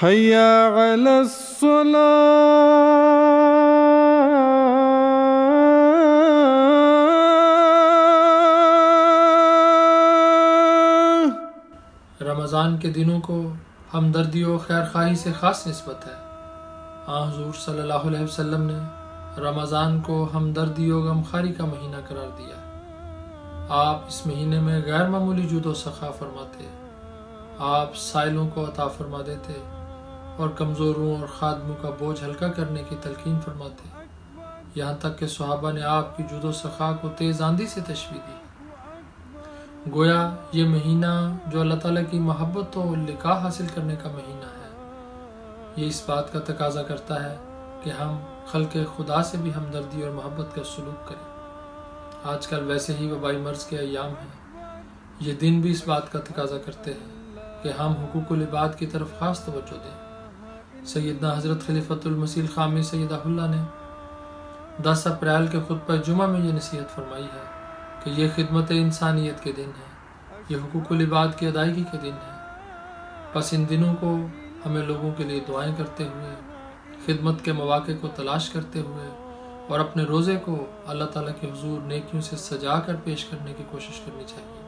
حي على الصلاة. رمضان کے دنوں کو ہمدردی و خیر خواہی سے خاص نسبت ہے۔ حضور صلی اللہ علیہ وسلم نے رمضان کو ہمدردی و غمخواری کا مہینہ قرار دیا۔ آپ اس مہینے میں غیر معمولی جود و سخا فرماتے، آپ سائلوں کو عطا فرما دیتے اور کمزوروں اور خادموں کا بوجھ ہلکا کرنے کی تلقین فرماتے، یہاں تک کہ صحابہ نے آپ کی جود و سخا کو تیز آندھی سے تشبیہ دی۔ گویا یہ مہینہ جو اللہ تعالیٰ کی محبت و لقاء حاصل کرنے کا مہینہ ہے، یہ اس بات کا تقاضا کرتا ہے کہ ہم خلق خدا سے بھی ہمدردی اور محبت کا سلوک کریں۔ آج کل ویسے ہی وبائی مرض کے ایام ہیں، یہ دن بھی اس بات کا تقاضا کرتے ہیں کہ ہم حقوق العباد کی طرف خاص توجہ دیں۔ سیدنا حضرت خلیفۃ المسیح الخامس سیدہ اللہ نے 10 اپریل کے خطبہ جمعہ میں یہ نصیحت فرمائی ہے کہ یہ خدمت انسانیت کے دن ہے، یہ حقوق العباد کی ادائیگی کے دن ہے۔ پس ان دنوں کو ہمیں لوگوں کے لیے دعائیں کرتے ہوئے، خدمت کے مواقع کو تلاش کرتے ہوئے اور اپنے روزے کو اللہ تعالیٰ کے حضور نیکیوں سے سجا کر پیش کرنے کی کوشش کرنی چاہیے۔